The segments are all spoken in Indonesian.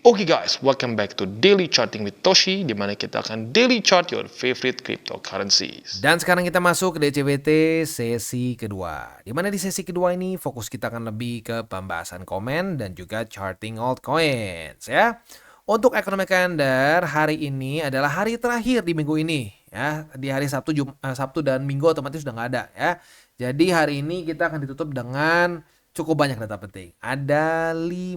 Oke guys, welcome back to Daily Charting with Toshi, di mana kita akan daily chart your favorite cryptocurrencies. Dan sekarang kita masuk ke DCBT sesi kedua. Di mana di sesi kedua ini fokus kita akan lebih ke pembahasan komen dan juga charting altcoins ya. Untuk ekonomi kalender hari ini adalah hari terakhir di minggu ini ya. Di hari Sabtu dan Minggu otomatis sudah nggak ada ya. Jadi hari ini kita akan ditutup dengan cukup banyak data penting. Ada 6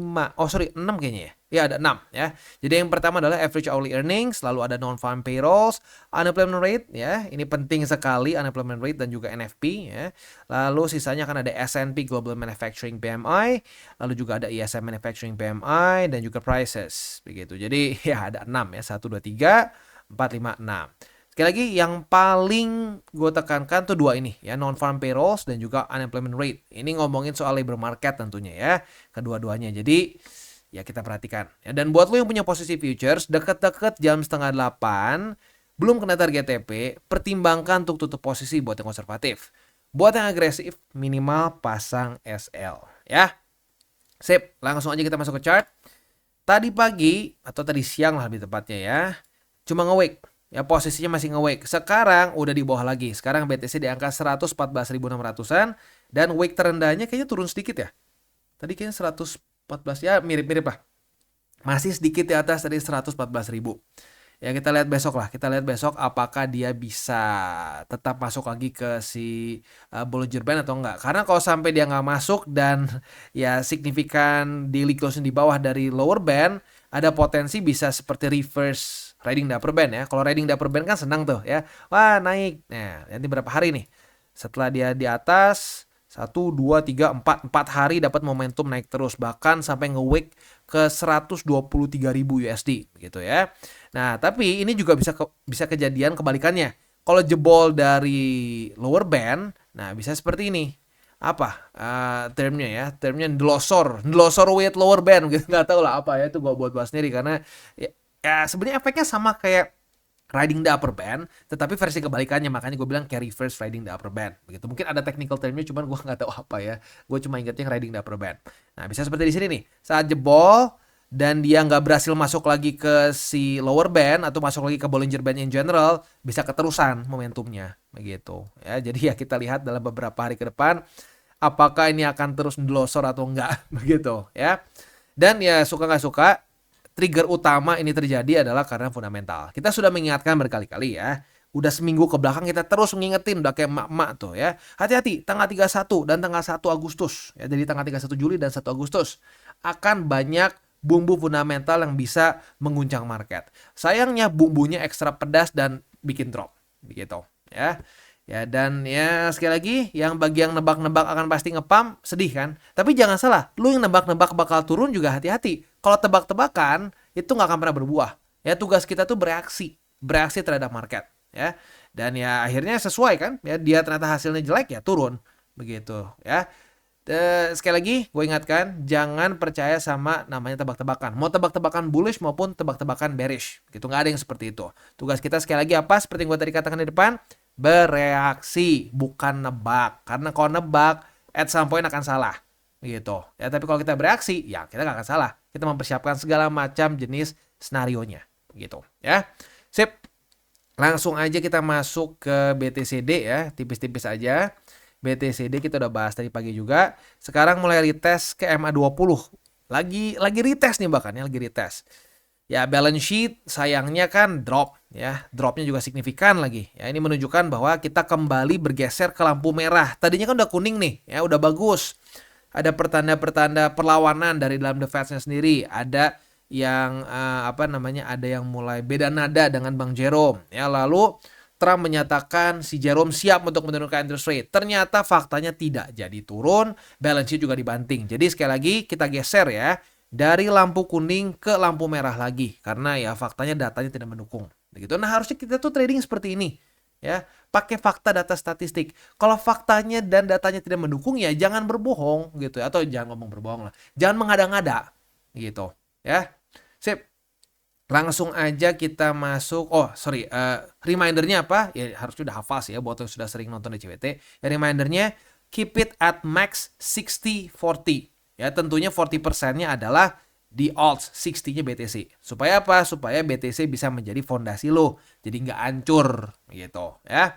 kayaknya ya. Ya ada 6 ya. Jadi yang pertama adalah average hourly earnings, lalu ada non-farm payrolls, unemployment rate ya. Ini penting sekali unemployment rate dan juga NFP ya. Lalu sisanya akan ada S&P Global Manufacturing PMI, lalu juga ada ISM Manufacturing PMI dan juga prices begitu. Jadi ya ada 6 ya. 1 2 3 4 5 6. Sekali lagi yang paling gue tekankan tuh dua ini ya, non-farm payrolls dan juga unemployment rate. Ini ngomongin soal labor market tentunya ya, kedua-duanya. Jadi ya kita perhatikan. Ya, dan buat lo yang punya posisi futures, deket-deket jam 7:30, belum kena target TP, pertimbangkan untuk tutup posisi buat yang konservatif. Buat yang agresif, minimal pasang SL ya. Sip, langsung aja kita masuk ke chart. Tadi pagi, atau tadi siang lah lebih tepatnya ya, cuma nge-wake. Ya posisinya masih nge-wake. Sekarang udah di bawah lagi. Sekarang BTC di angka 114.600-an dan wake terendahnya kayaknya turun sedikit ya. Tadi kayaknya 114 ya, mirip-mirip lah. Masih sedikit di atas dari 114.000. Ya kita lihat besok lah. Kita lihat besok apakah dia bisa tetap masuk lagi ke si Bollinger Band atau enggak. Karena kalau sampai dia nggak masuk dan ya signifikan daily closing di bawah dari lower band, ada potensi bisa seperti reverse riding the upper band ya. Kalau riding the upper band kan senang tuh ya. Wah naik. Nah nanti berapa hari nih? Setelah dia di atas 1, 2, 3, 4 hari dapat momentum naik terus. Bahkan sampai nge-wake ke 123.000 USD gitu ya. Nah tapi ini juga bisa kejadian kebalikannya. Kalau jebol dari lower band, nah bisa seperti ini. Apa termnya ya, termnya ndelosor with lower band gitu, nggak tahu lah apa ya, itu gue buat bahas sendiri karena ya sebenarnya efeknya sama kayak riding the upper band, tetapi versi kebalikannya, makanya gue bilang kayak reverse riding the upper band begitu. Mungkin ada technical termnya cuman gue nggak tahu apa ya, gue cuma ingetnya riding the upper band. Nah bisa seperti di sini nih, saat jebol dan dia nggak berhasil masuk lagi ke si lower band atau masuk lagi ke Bollinger Band in general, bisa keterusan momentumnya begitu ya. Jadi ya kita lihat dalam beberapa hari ke depan apakah ini akan terus ndelosor atau enggak begitu ya. Dan ya suka nggak suka, trigger utama ini terjadi adalah karena fundamental. Kita sudah mengingatkan berkali-kali ya. Udah seminggu ke belakang kita terus ngingetin, udah kayak emak-emak tuh ya. Hati-hati tanggal 31 dan tanggal 1 Agustus. Ya, jadi tanggal 31 Juli dan 1 Agustus akan banyak bumbu fundamental yang bisa mengguncang market. Sayangnya bumbunya ekstra pedas dan bikin drop begitu ya. Ya dan ya sekali lagi yang bagi yang nebak-nebak akan pasti ngepam, sedih kan? Tapi jangan salah, lu yang nebak-nebak bakal turun juga hati-hati. Kalau tebak-tebakan itu nggak akan pernah berbuah. Ya tugas kita tuh bereaksi terhadap market ya. Dan ya akhirnya sesuai kan? Ya dia ternyata hasilnya jelek ya turun begitu ya. Sekali lagi gue ingatkan, jangan percaya sama namanya tebak-tebakan. Mau tebak-tebakan bullish maupun tebak-tebakan bearish. Gitu, nggak ada yang seperti itu. Tugas kita sekali lagi apa? Seperti yang gue tadi katakan di depan, bereaksi, bukan nebak. Karena kalau nebak, at some point akan salah. Gitu. Ya, tapi kalau kita bereaksi, ya kita nggak akan salah. Kita mempersiapkan segala macam jenis senarionya. Gitu. Ya. Sip. Langsung aja kita masuk ke BTCD ya. Tipis-tipis aja. BTCD kita udah bahas tadi pagi juga. Sekarang mulai retest ke MA20. Lagi retest nih bahkan ya, lagi retest. Ya balance sheet sayangnya kan drop ya. Dropnya juga signifikan lagi. Ya ini menunjukkan bahwa kita kembali bergeser ke lampu merah. Tadinya kan udah kuning nih, ya udah bagus. Ada pertanda-pertanda perlawanan dari dalam The Fed-nya sendiri. Ada yang ada yang mulai beda nada dengan Bang Jerome. Ya lalu Trump menyatakan si Jerome siap untuk menurunkan interest rate. Ternyata faktanya tidak jadi turun, balance sheet juga dibanting. Jadi sekali lagi kita geser ya, dari lampu kuning ke lampu merah lagi. Karena ya faktanya datanya tidak mendukung. Begitu. Nah harusnya kita tuh trading seperti ini. Ya, pakai fakta data statistik. Kalau faktanya dan datanya tidak mendukung ya jangan berbohong gitu ya. Atau jangan ngomong berbohong lah. Jangan mengada-ngada gitu ya. Sip. Langsung aja kita masuk. Remindernya apa? Ya harus sudah hafal sih ya buat yang sudah sering nonton DCWT. Ya, remindernya keep it at max 60-40. Ya tentunya 40%-nya adalah di Alt 60-nya BTC. Supaya apa? Supaya BTC bisa menjadi fondasi lo. Jadi nggak hancur gitu ya.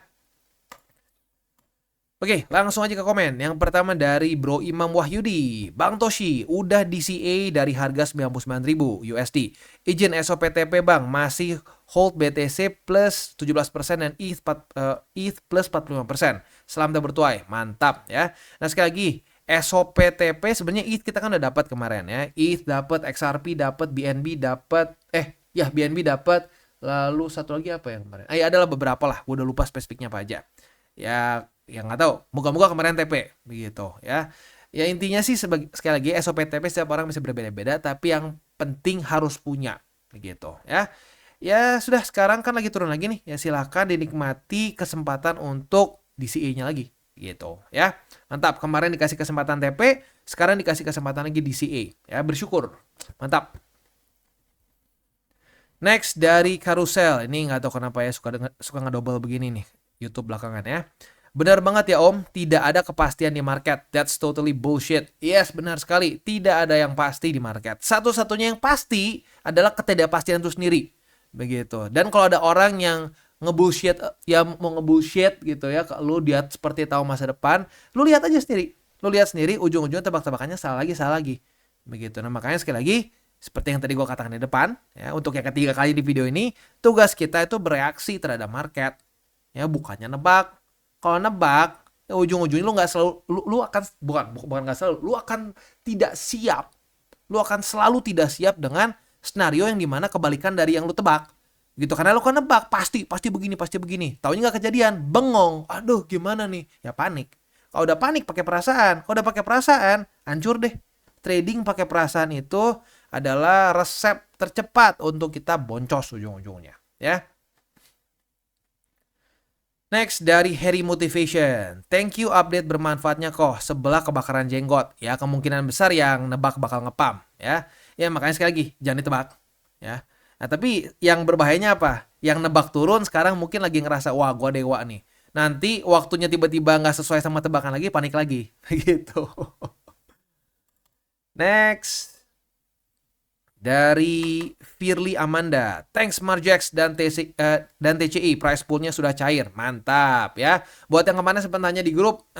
Oke, langsung aja ke komen. Yang pertama dari Bro Imam Wahyudi. Bang Toshi, udah DCA dari harga 99.000 USD. Izin SOPTP Bang, masih hold BTC plus 17% dan ETH plus 45%. Selamat bertuai, mantap ya. Nah sekali lagi, SOPTP sebenarnya ETH kita kan udah dapat kemarin ya. ETH dapat, XRP dapat, BNB dapat, BNB dapat. Lalu satu lagi apa yang kemarin? Adalah beberapa lah, gue udah lupa spesifiknya apa aja. Ya yang nggak tahu, moga-moga kemarin TP begitu ya. Ya intinya sih sekali lagi SOPTP setiap orang bisa berbeda-beda, tapi yang penting harus punya begitu ya. Ya sudah, sekarang kan lagi turun lagi nih, ya silahkan dinikmati kesempatan untuk DCA-nya lagi gitu ya. Mantap, kemarin dikasih kesempatan TP, sekarang dikasih kesempatan lagi DCA ya, bersyukur. Mantap. Next dari Carousel, ini nggak tahu kenapa ya suka ngedouble begini nih YouTube belakangan ya. Benar banget ya Om, tidak ada kepastian di market. That's totally bullshit. Yes, benar sekali. Tidak ada yang pasti di market. Satu-satunya yang pasti adalah ketidakpastian itu sendiri. Begitu. Dan kalau ada orang yang ngebullshit, ya mau ngebullshit gitu ya, lu lihat seperti tahu masa depan, lu lihat aja sendiri. Lu lihat sendiri, ujung-ujungnya tebak-tebakannya salah lagi. Begitu. Nah makanya sekali lagi, seperti yang tadi gue katakan di depan, ya, untuk yang ketiga kali di video ini, tugas kita itu bereaksi terhadap market. Ya, bukannya nebak. Kalau nebak, ya ujung-ujungnya lu nggak selalu, lu akan bukan nggak selalu, lu akan tidak siap. Lu akan selalu tidak siap dengan skenario yang dimana kebalikan dari yang lu tebak. Gitu, karena lu kan nebak pasti begini. Taunya nggak kejadian, bengong. Aduh, gimana nih? Ya panik. Kalau udah panik pakai perasaan, kalau udah pakai perasaan, hancur deh. Trading pakai perasaan itu adalah resep tercepat untuk kita boncos ujung-ujungnya, ya. Next dari Harry Motivation. Thank you, update bermanfaatnya kok. Sebelah kebakaran jenggot. Ya, kemungkinan besar yang nebak bakal ngepam. Ya, makanya sekali lagi jangan ditebak. Ya. Nah, tapi yang berbahayanya apa? Yang nebak turun sekarang mungkin lagi ngerasa, wah gua dewa nih. Nanti waktunya tiba-tiba nggak sesuai sama tebakan lagi, panik lagi. Gitu. Next. Dari Firly Amanda, thanks Margex dan TCI, price poolnya sudah cair, mantap ya. Buat yang kemana sempat tanya di grup,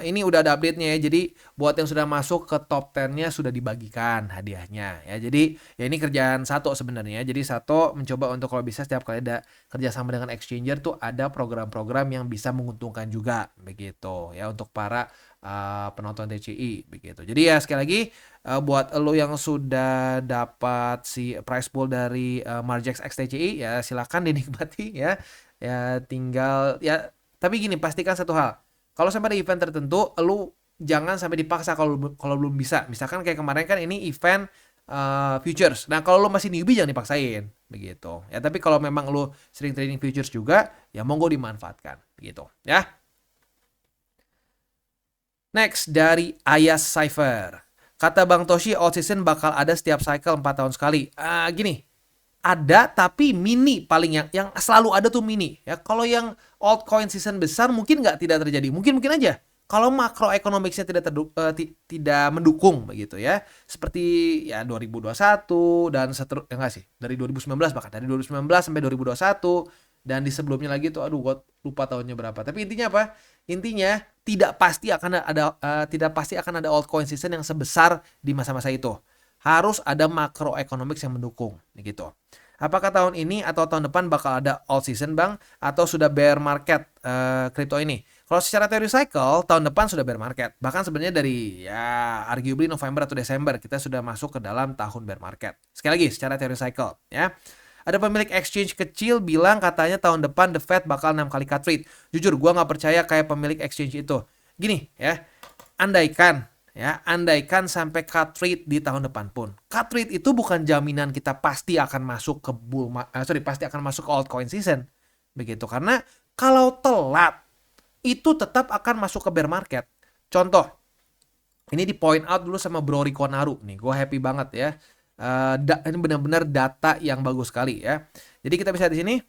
ini udah ada update-nya ya. Jadi buat yang sudah masuk ke top 10-nya sudah dibagikan hadiahnya ya. Jadi ya ini kerjaan Sato sebenarnya. Jadi Sato mencoba untuk kalau bisa setiap kali ada kerjasama dengan exchanger tuh ada program-program yang bisa menguntungkan juga begitu ya untuk para penonton TCI begitu. Jadi ya sekali lagi, buat lo yang sudah dapat si prize pool dari Margex X TCI ya silakan dinikmati ya. Ya tinggal ya, tapi gini, pastikan satu hal. Kalau sampai ada event tertentu, lo jangan sampai dipaksa kalau belum bisa. Misalkan kayak kemarin kan ini event futures. Nah, kalau lo masih newbie jangan dipaksain begitu. Ya, tapi kalau memang lo sering trading futures juga, ya monggo dimanfaatkan begitu ya. Next dari Ayas Cypher. Kata Bang Toshi, all season bakal ada setiap cycle 4 tahun sekali. Gini, ada tapi mini, paling yang selalu ada tuh mini. Ya, kalau yang altcoin season besar mungkin tidak terjadi. Mungkin aja. Kalau makroekonomiknya tidak mendukung begitu ya. Seperti ya 2021 dan seterusnya, enggak sih. Dari 2019 bahkan dari 2019 sampai 2021 dan di sebelumnya lagi tuh aduh gue lupa tahunnya berapa. Tapi intinya apa? Intinya tidak pasti akan ada altcoin season yang sebesar di masa-masa itu. Harus ada makroekonomik yang mendukung gitu. Apakah tahun ini atau tahun depan bakal ada alt season Bang? Atau sudah bear market kripto ini? Kalau secara teori cycle, tahun depan sudah bear market. Bahkan sebenarnya dari ya arguably November atau Desember kita sudah masuk ke dalam tahun bear market. Sekali lagi secara teori cycle ya. Ada pemilik exchange kecil bilang katanya tahun depan The Fed bakal 6 kali cut rate. Jujur gue gak percaya kayak pemilik exchange itu. Gini ya, andaikan sampai cut rate di tahun depan pun. Cut rate itu bukan jaminan kita pasti akan masuk ke pasti akan masuk ke altcoin season. Begitu, karena kalau telat itu tetap akan masuk ke bear market. Contoh, ini di point out dulu sama Bro Rico Naru nih, gue happy banget ya. Ini benar-benar data yang bagus sekali ya. Jadi kita bisa di sini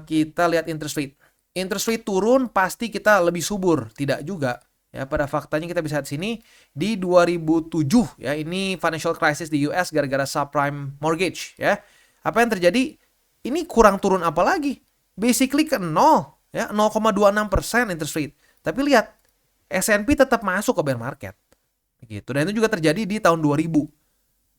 kita lihat interest rate. Interest rate turun pasti kita lebih subur, tidak juga Ya, pada faktanya kita bisa lihat sini di 2007 ya, ini financial crisis di US gara-gara subprime mortgage ya. Apa yang terjadi? Ini kurang turun apa lagi? Basically ke 0 ya, 0,26% interest rate. Tapi lihat, S&P tetap masuk ke bear market. Gitu. Dan itu juga terjadi di tahun 2000.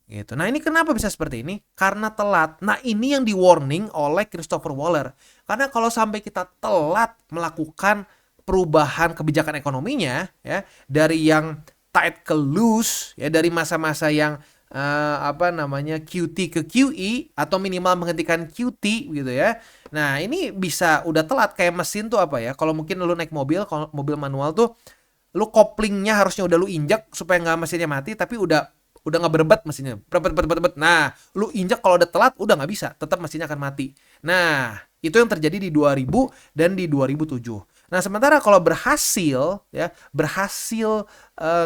Gitu. Nah, ini kenapa bisa seperti ini? Karena telat. Nah, ini yang di warning oleh Christopher Waller. Karena kalau sampai kita telat melakukan perubahan kebijakan ekonominya ya, dari yang tight ke loose ya, dari masa-masa yang QT ke QE atau minimal menghentikan QT gitu ya. Nah, ini bisa udah telat kayak mesin tuh apa ya? Kalau mungkin lu naik mobil, kalau mobil manual tuh lu koplingnya harusnya udah lu injek supaya nggak mesinnya mati, tapi udah nggak berebet mesinnya, berebet. Nah, lu injek kalau udah telat udah nggak bisa, tetap mesinnya akan mati. Nah, itu yang terjadi di 2000 dan di 2007. Nah, sementara kalau berhasil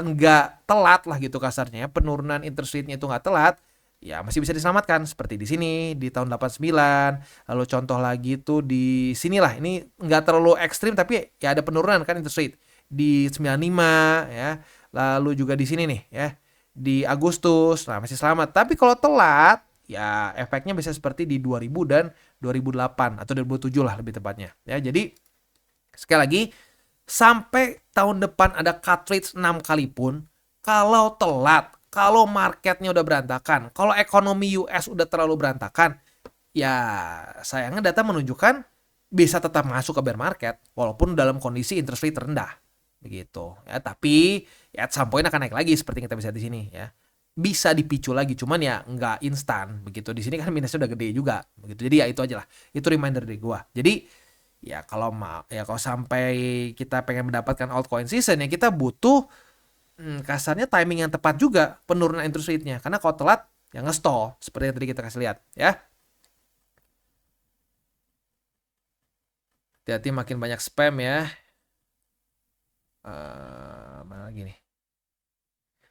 nggak telat lah gitu kasarnya, penurunan interest rate-nya itu nggak telat, ya masih bisa diselamatkan seperti di sini di tahun 89. Lalu contoh lagi tuh di sinilah, ini nggak terlalu ekstrim tapi ya ada penurunan kan interest rate di 95 ya. Lalu juga di sini nih ya di Agustus, nah masih selamat. Tapi kalau telat, ya efeknya bisa seperti di 2000 dan 2008 atau 2007 lah lebih tepatnya. Ya, jadi sekali lagi, sampai tahun depan ada cut rates 6 kali pun, kalau telat, kalau marketnya udah berantakan, kalau ekonomi US udah terlalu berantakan, ya sayangnya data menunjukkan bisa tetap masuk ke bear market walaupun dalam kondisi interest rate rendah. Begitu ya, tapi ya at some point akan naik lagi seperti yang kita bisa di sini ya, bisa dipicu lagi, cuman ya nggak instan begitu. Di sini kan minusnya udah gede juga begitu. Jadi ya itu aja lah, itu reminder dari gua. Jadi ya kalau kalau sampai kita pengen mendapatkan altcoin season ya, kita butuh kasarnya timing yang tepat juga penurunan interest rate-nya, karena kalau telat ya nge-stall seperti yang tadi kita kasih lihat ya. Hati-hati makin banyak spam ya. Mana lagi nih?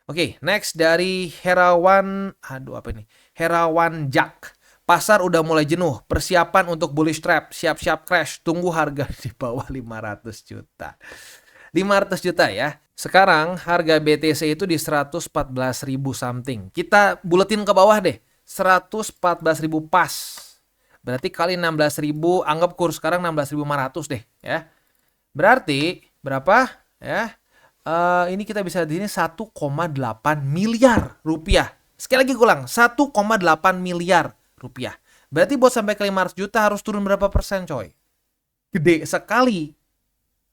Oke, next dari Herawan. Aduh, apa ini? Herawan Jack. Pasar udah mulai jenuh. Persiapan untuk bullish trap. Siap-siap crash. Tunggu harga di bawah 500 juta. 500 juta ya. Sekarang harga BTC itu di 114.000 something. Kita buletin ke bawah deh. 114.000 pas. Berarti kali 16.000, anggap kurs sekarang 16.500 deh ya. Berarti berapa ya? Ini kita bisa di sini 1,8 miliar rupiah. Sekali lagi ulang, 1,8 miliar rupiah. Berarti buat sampai ke 500 juta harus turun berapa persen, coy? Gede sekali.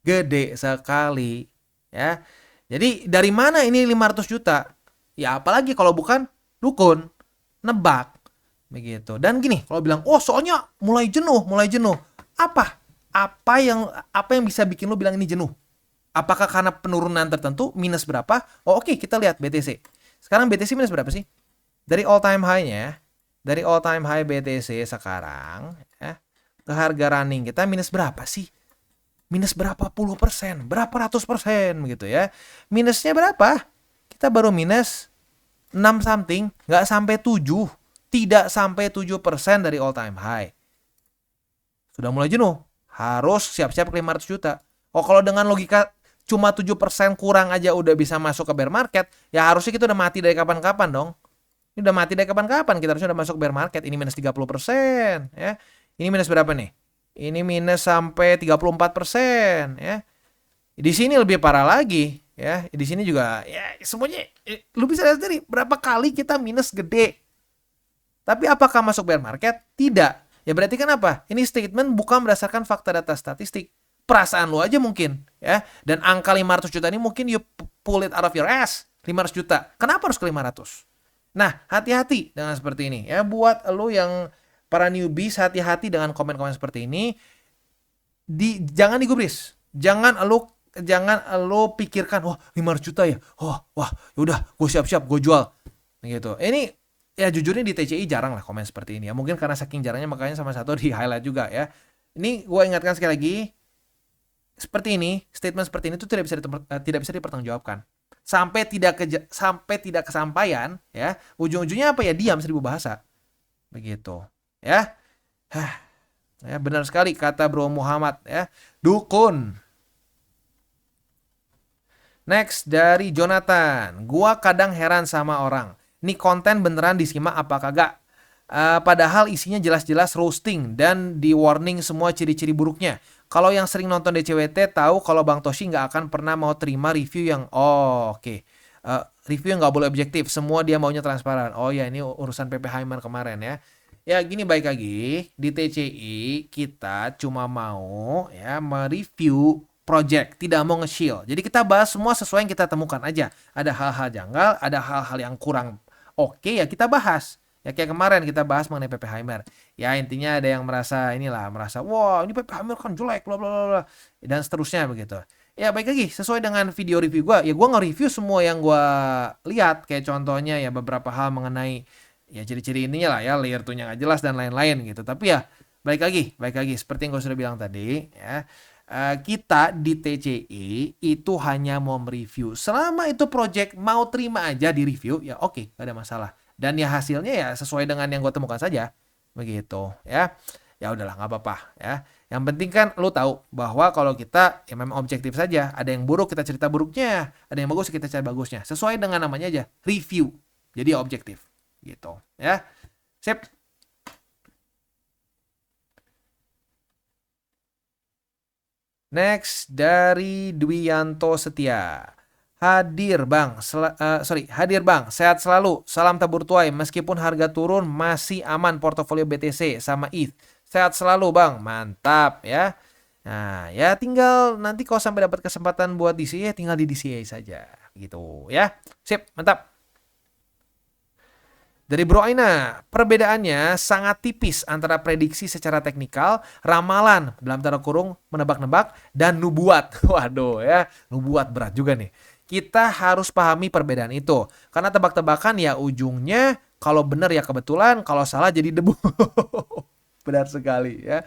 Gede sekali ya. Jadi dari mana ini 500 juta? Ya apalagi kalau bukan dukun, nebak begitu. Dan gini, kalau bilang, "Oh, soalnya mulai jenuh." Apa? Apa yang bisa bikin lu bilang ini jenuh? Apakah karena penurunan tertentu, minus berapa? Oh, oke, kita lihat BTC. Sekarang BTC minus berapa sih? Dari all time high-nya, dari all time high BTC sekarang ya, ke harga running kita minus berapa sih? Minus berapa puluh persen? Berapa ratus persen begitu ya? Minusnya berapa? Kita baru minus 6 something, nggak sampai 7. Tidak sampai 7% dari all time high. Sudah mulai jenuh. Harus siap-siap ke 500 juta. Oh, kalau dengan logika cuma 7% kurang aja udah bisa masuk ke bear market, ya harusnya kita udah mati dari kapan-kapan dong. Ini udah mati dari kapan-kapan, kita harusnya udah masuk bear market. Ini minus 30% ya. Ini minus berapa nih? Ini minus sampai 34% ya. Di sini lebih parah lagi ya. Di sini juga ya semuanya lu bisa lihat sendiri berapa kali kita minus gede. Tapi apakah masuk bear market? Tidak. Ya berarti kan apa? Ini statement bukan berdasarkan fakta data statistik. Perasaan lu aja mungkin ya. Dan angka 500 juta ini mungkin you pull it out of your ass. 500 juta. Kenapa harus ke 500? Nah, hati-hati dengan seperti ini ya. Buat lu yang para newbies, hati-hati dengan komen-komen seperti ini. Jangan digubris. Jangan lu pikirkan, wah 500 juta ya. Wah, yaudah, gue siap-siap, gue jual. Gitu. Ini ya jujurnya di TCI jarang lah komen seperti ini ya. Mungkin karena saking jarangnya makanya sama satu di highlight juga ya. Ini gue ingatkan sekali lagi. Seperti ini, statement seperti ini tuh tidak bisa dipertanggungjawabkan. Sampai tidak kesampaian ya, ujung-ujungnya apa ya, diam 1000 bahasa. Begitu. Ya. Ya benar sekali kata Bro Muhammad ya. Dukun. Next dari Jonathan. Gua kadang heran sama orang. Nih konten beneran disimak apa kagak? Padahal isinya jelas-jelas roasting dan di warning semua ciri-ciri buruknya. Kalau yang sering nonton DCWT tahu kalau Bang Toshi nggak akan pernah mau terima review yang oke. Review yang nggak boleh objektif. Semua dia maunya transparan. Oh ya, ini urusan PP Haiman kemarin ya. Ya gini, baik lagi, di TCI kita cuma mau ya mereview project, tidak mau nge-shield. Jadi kita bahas semua sesuai yang kita temukan aja. Ada hal-hal janggal, ada hal-hal yang kurang oke ya kita bahas. Ya kayak kemarin kita bahas mengenai PP Heimer. Ya intinya ada yang merasa wah ini PP Heimer kan jelek bla bla bla bla, dan seterusnya begitu. Ya baik lagi, sesuai dengan video review gua, ya gua nge-review semua yang gua lihat, kayak contohnya ya beberapa hal mengenai ya ciri-ciri ininya lah ya, layer 2-nya nggak jelas dan lain-lain gitu. Tapi ya baik lagi seperti yang gue sudah bilang tadi ya, kita di TCI itu hanya mau mereview. Selama itu project mau terima aja di review ya oke, gak ada masalah. Dan ya hasilnya ya sesuai dengan yang gue temukan saja begitu ya. Ya udahlah nggak apa-apa ya. Yang penting kan lu tahu bahwa kalau kita ya memang objektif saja. Ada yang buruk kita cerita buruknya, ada yang bagus kita cerita bagusnya. Sesuai dengan namanya aja, review. Jadi ya objektif gitu ya. Sip. Next dari Dwianto Setia. Hadir bang, hadir bang, sehat selalu, salam tabur tuai, meskipun harga turun masih aman portofolio BTC sama ETH. Sehat selalu bang, mantap ya. Nah ya tinggal nanti kalau sampai dapat kesempatan buat DCA tinggal di DCA saja gitu ya. Sip, mantap. Dari Bro Aina, perbedaannya sangat tipis antara prediksi secara teknikal, ramalan dalam tanda kurung, menebak-nebak, dan nubuat. Waduh ya, nubuat berat juga nih. Kita harus pahami perbedaan itu. Karena tebak-tebakan ya ujungnya kalau benar ya kebetulan, kalau salah jadi debu. Benar sekali ya.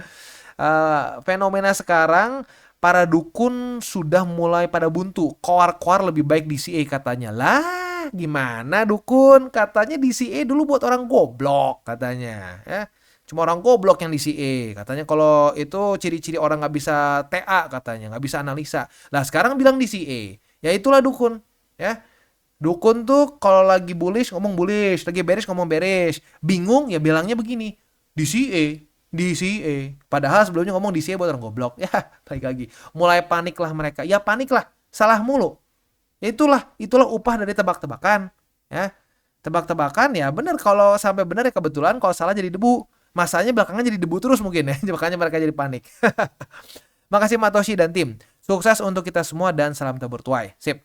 Fenomena sekarang, para dukun sudah mulai pada buntu. Koar-koar lebih baik DCA katanya. Lah, gimana dukun? Katanya DCA dulu buat orang goblok katanya. Ya, cuma orang goblok yang DCA. Katanya kalau itu ciri-ciri orang nggak bisa TA katanya, nggak bisa analisa. Lah sekarang bilang DCA. Ya itulah dukun. Ya, dukun tuh kalau lagi bullish ngomong bullish, lagi bearish ngomong bearish. Bingung ya bilangnya begini. DCA. Padahal sebelumnya ngomong DCA buat orang goblok. Ya, baik lagi. Mulai paniklah mereka. Ya paniklah. Salah mulu. Ya itulah upah dari tebak-tebakan. Ya. Tebak-tebakan ya benar, kalau sampai benar ya kebetulan, kalau salah jadi debu. Masanya belakangan jadi debu terus mungkin ya. Makanya mereka jadi panik. Makasih Matoshi dan tim. Sukses untuk kita semua dan salam tabur tuai. Sip.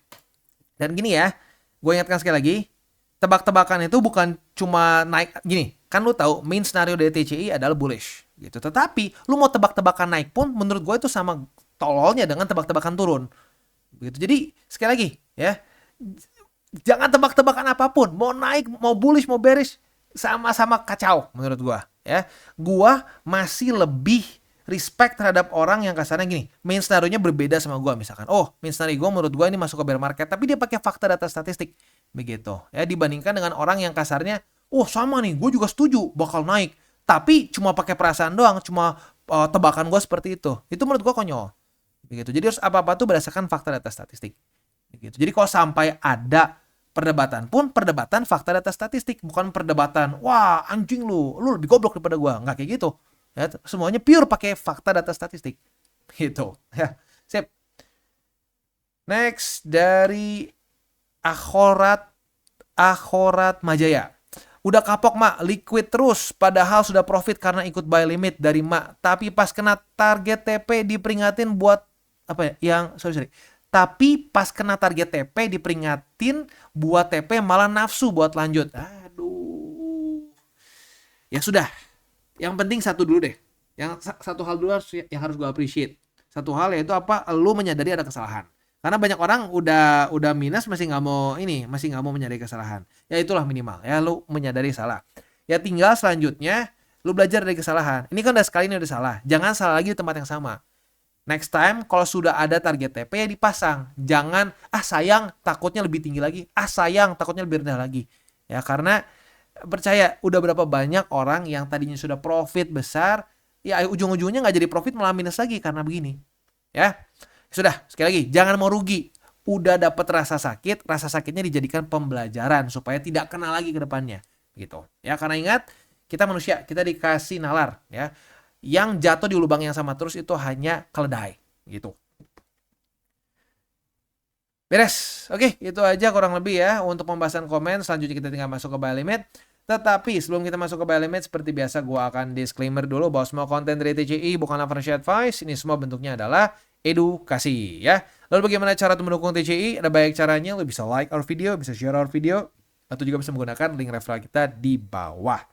Dan gini ya, gue ingatkan sekali lagi, tebak-tebakan itu bukan cuma naik gini. Kan lu tahu main scenario dari TCI adalah bullish gitu. Tetapi lu mau tebak-tebakan naik pun menurut gue itu sama tololnya dengan tebak-tebakan turun. Begitu. Jadi sekali lagi ya, jangan tebak-tebakan apapun, mau naik, mau bullish, mau bearish, sama-sama kacau menurut gua ya. Gua masih lebih respect terhadap orang yang kasarnya gini, main scenario-nya berbeda sama gua misalkan. Oh, main scenario gua menurut gua ini masuk ke bear market, tapi dia pakai fakta data statistik begitu ya, dibandingkan dengan orang yang kasarnya, oh sama nih, gua juga setuju bakal naik, tapi cuma pakai perasaan doang, cuma tebakan gua seperti itu. Itu menurut gua konyol. Begitu. Jadi harus apa-apa tuh berdasarkan fakta data statistik. Begitu. Jadi kalau sampai ada perdebatan pun perdebatan fakta data statistik, bukan perdebatan wah anjing lu lebih goblok daripada gua, nggak kayak gitu ya. Semuanya pure pakai fakta data statistik gitu ya. Sip. Next dari Akhorat Majaya. Udah kapok mak, liquid terus padahal sudah profit karena ikut buy limit dari mak, tapi pas kena target TP diperingatin buat apa ya yang sorry tapi pas kena target TP diperingatin buat TP malah nafsu buat lanjut. Aduh. Ya sudah. Yang penting satu dulu deh. Satu hal dulu yang harus gue appreciate. Satu hal yaitu apa? Lu menyadari ada kesalahan. Karena banyak orang udah minus masih nggak mau menyadari kesalahan. Ya itulah minimal. Ya lu menyadari salah. Ya tinggal selanjutnya lu belajar dari kesalahan. Ini kan udah sekali ini udah salah. Jangan salah lagi di tempat yang sama. Next time kalau sudah ada target TP ya dipasang. Jangan sayang takutnya lebih tinggi lagi. Sayang takutnya lebih rendah lagi. Ya karena percaya udah berapa banyak orang yang tadinya sudah profit besar, ya ujung-ujungnya nggak jadi profit malah minus lagi karena begini. Ya sudah sekali lagi jangan mau rugi. udah dapat rasa sakitnya dijadikan pembelajaran supaya tidak kena lagi ke depannya gitu. Ya, karena ingat, kita manusia, kita dikasih nalar ya. Yang jatuh di lubang yang sama terus itu hanya keledai gitu. Beres. Oke, itu aja kurang lebih ya untuk pembahasan komen. Selanjutnya kita tinggal masuk ke buy limit. Tetapi sebelum kita masuk ke buy limit, seperti biasa gue akan disclaimer dulu bahwa semua konten dari TCI bukanlah financial advice. Ini semua bentuknya adalah edukasi ya. Lalu bagaimana cara untuk mendukung TCI? Ada banyak caranya. Lo bisa like our video, bisa share our video, atau juga bisa menggunakan link referral kita di bawah.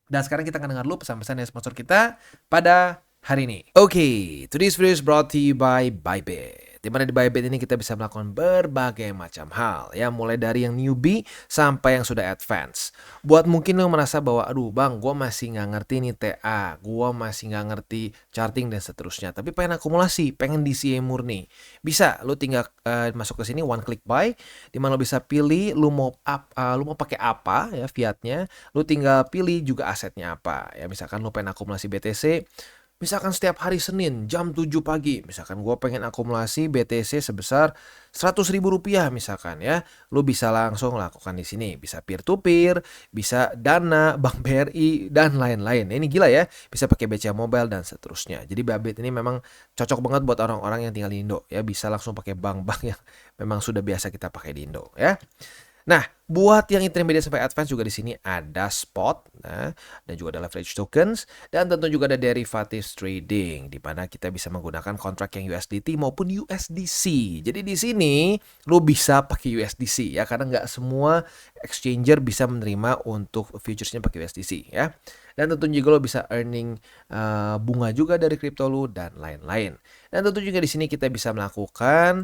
Dan sekarang kita akan dengar dulu pesan-pesan dari sponsor kita pada hari ini. Oke, today's video is brought to you by Bybit. Di mana di Bybit ini kita bisa melakukan berbagai macam hal ya, mulai dari yang newbie sampai yang sudah advance. Buat mungkin lo merasa bahwa aduh bang, gue masih nggak ngerti nih TA, gue masih nggak ngerti charting dan seterusnya, tapi pengen akumulasi, pengen DCA murni, bisa lo tinggal masuk ke sini one click buy, di mana lo bisa pilih lo mau pakai apa ya fiatnya, lo tinggal pilih juga asetnya apa ya. Misalkan lo pengen akumulasi BTC, misalkan setiap hari Senin jam 7 pagi, misalkan gue pengen akumulasi BTC sebesar 100.000 rupiah misalkan ya, lu bisa langsung lakukan di sini. Bisa peer to peer, bisa Dana, Bank BRI dan lain-lain. Ini gila ya, bisa pakai BCA Mobile dan seterusnya. Jadi Bybit ini memang cocok banget buat orang-orang yang tinggal di Indo ya, bisa langsung pakai bank-bank yang memang sudah biasa kita pakai di Indo ya. Nah, buat yang intermediate sampai advance juga di sini ada spot, nah, dan juga ada leverage tokens, dan tentu juga ada derivatives trading, di mana kita bisa menggunakan kontrak yang USDT maupun USDC. Jadi di sini lo bisa pakai USDC ya, karena nggak semua exchanger bisa menerima untuk futuresnya pakai USDC ya. Dan tentu juga lo bisa earning bunga juga dari kripto lo dan lain-lain. Dan tentu juga di sini kita bisa melakukan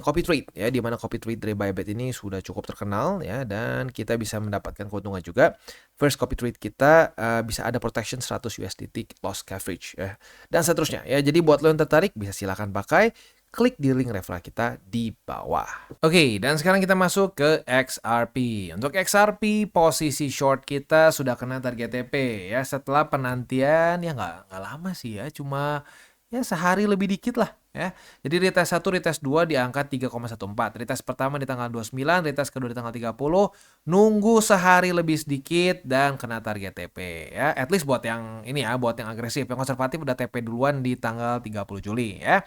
copy trade ya, di mana copy trade dari Bybit ini sudah cukup terkenal ya, dan kita bisa mendapatkan keuntungan juga. First copy trade kita bisa ada protection 100 USDT loss coverage ya, dan seterusnya ya. Jadi buat lo yang tertarik bisa silakan pakai, klik di link referral kita di bawah. Oke, dan sekarang kita masuk ke XRP. Untuk XRP, posisi short kita sudah kena target TP ya, setelah penantian ya nggak lama sih ya, cuma ya sehari lebih dikit lah ya. Jadi retest 1, retest 2 di angka 3,14. Retest pertama di tanggal 29, retest kedua di tanggal 30. Nunggu sehari lebih sedikit dan kena target TP ya. At least buat yang ini ya, buat yang agresif. Yang konservatif udah TP duluan di tanggal 30 Juli ya.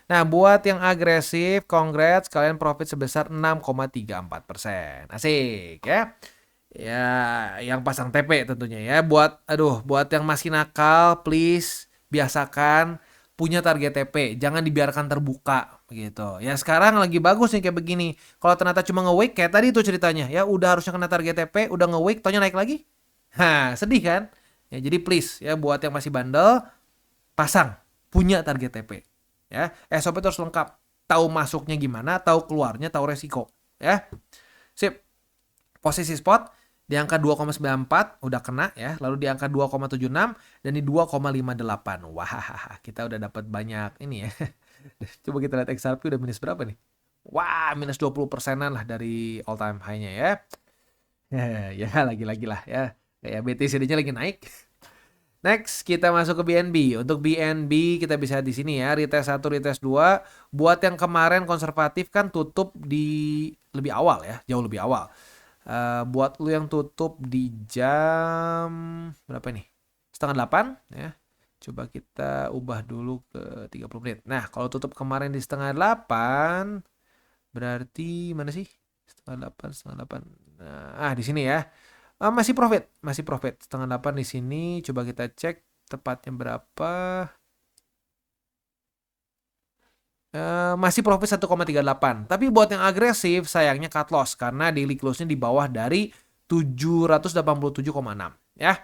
Nah, buat yang agresif, congrats, kalian profit sebesar 6,34%. Asik ya. Ya, yang pasang TP tentunya ya. Buat yang masih nakal, please biasakan punya target TP, jangan dibiarkan terbuka gitu. Ya sekarang lagi bagus nih kayak begini. Kalau ternyata cuma nge-wake kayak tadi itu ceritanya, ya udah harusnya kena target TP, udah nge-wake, taunya naik lagi. Sedih kan? Ya jadi please ya, buat yang masih bandel, pasang, punya target TP. Ya, SOP itu harus lengkap. Tahu masuknya gimana, tahu keluarnya, tahu resiko. Ya, sip. Posisi spot di angka 2,94 udah kena ya, lalu di angka 2,76 dan di 2,58. Wah, kita udah dapat banyak ini ya. Coba kita lihat XRP udah minus berapa nih? Wah, minus 20%-an lah dari all time high-nya ya. Ya lagi-lagi lah ya. Kayak BTC-nya lagi naik. Next, kita masuk ke BNB. Untuk BNB kita bisa di sini ya, retest 1, retest 2. Buat yang kemarin konservatif kan tutup di lebih awal ya, jauh lebih awal. Buat lu yang tutup di jam berapa nih? 7:30 ya. Coba kita ubah dulu ke 30 menit. Nah, kalau tutup kemarin di 7:30 berarti mana sih? 7:30. Nah, di sini ya. Masih profit. 7:30 di sini. Coba kita cek tepatnya berapa. Masih profit 1,38. Tapi buat yang agresif sayangnya cut loss karena daily close-nya di bawah dari 787,6 ya.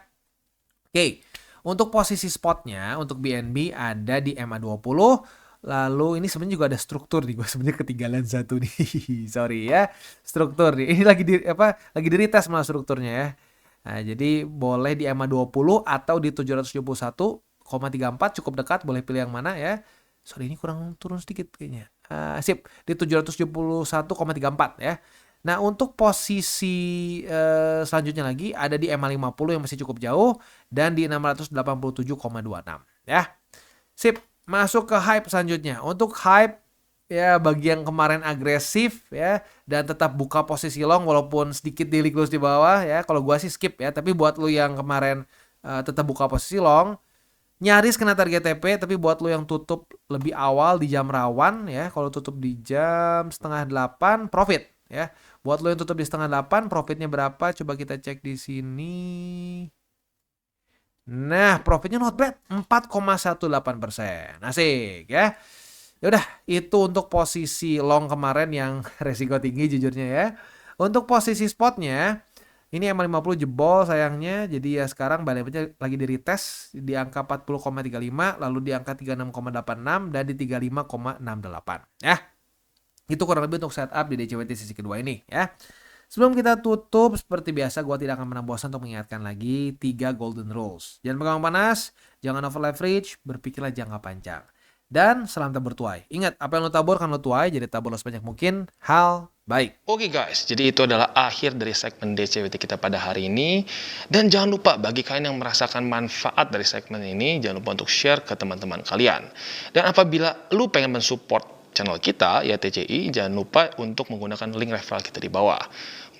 Oke. Untuk posisi spotnya untuk BNB ada di MA20. Lalu ini sebenarnya juga ada struktur nih, gue sebenarnya ketinggalan satu nih. Sorry ya. Struktur nih. Ini lagi di retest malah strukturnya ya. Nah, jadi boleh di MA20 atau di 771,34 cukup dekat, boleh pilih yang mana ya. Sorry, ini kurang turun sedikit kayaknya. Sip, di 771,34 ya. Nah, untuk posisi selanjutnya lagi ada di MA50 yang masih cukup jauh dan di 687,26 ya. Sip, masuk ke hype selanjutnya. Untuk hype ya bagi yang kemarin agresif ya dan tetap buka posisi long walaupun sedikit daily close di bawah ya. Kalau gua sih skip ya, tapi buat lu yang kemarin tetap buka posisi long, nyaris kena target TP, tapi buat lu yang tutup lebih awal di jam rawan ya, kalau tutup di jam setengah 8 profit ya. Buat lu yang tutup di setengah 8 profitnya berapa? Coba kita cek di sini. Nah, profitnya not bad, 4,18%. Asik ya. Ya udah, itu untuk posisi long kemarin yang resiko tinggi jujurnya ya. Untuk posisi spotnya, ini M50 jebol sayangnya. Jadi ya sekarang Balinya lagi di retest di angka 40,35, lalu di angka 36,86 dan di 35,68 ya. Itu kurang lebih untuk setup di DCWT sesi kedua ini ya. Sebelum kita tutup, seperti biasa gue tidak akan pernah bosan untuk mengingatkan lagi 3 golden rules. Jangan pegang panas, jangan over leverage, berpikirlah jangka panjang. Dan salam tabur tuai. Ingat, apa yang lo tabur kan lo tuai, jadi tabur lo sebanyak mungkin hal baik. Oke guys, jadi itu adalah akhir dari segmen DCWT kita pada hari ini. Dan jangan lupa bagi kalian yang merasakan manfaat dari segmen ini, jangan lupa untuk share ke teman-teman kalian. Dan apabila lu pengen mensupport channel kita, ya TCI, jangan lupa untuk menggunakan link referral kita di bawah.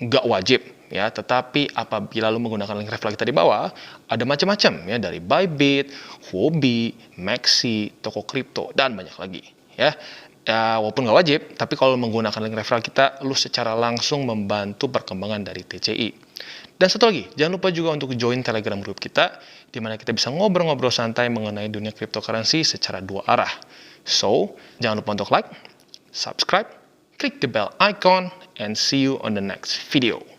Nggak wajib, ya, tetapi apabila lu menggunakan link referral kita di bawah, ada macam-macam, ya, dari Bybit, Huobi, Maxi, toko kripto, dan banyak lagi, ya. Ya, walaupun nggak wajib, tapi kalau menggunakan link referral kita, lu secara langsung membantu perkembangan dari TCI. Dan satu lagi, jangan lupa juga untuk join Telegram group kita, di mana kita bisa ngobrol-ngobrol santai mengenai dunia cryptocurrency secara dua arah. So, jangan lupa untuk like, subscribe, click the bell icon, and see you on the next video.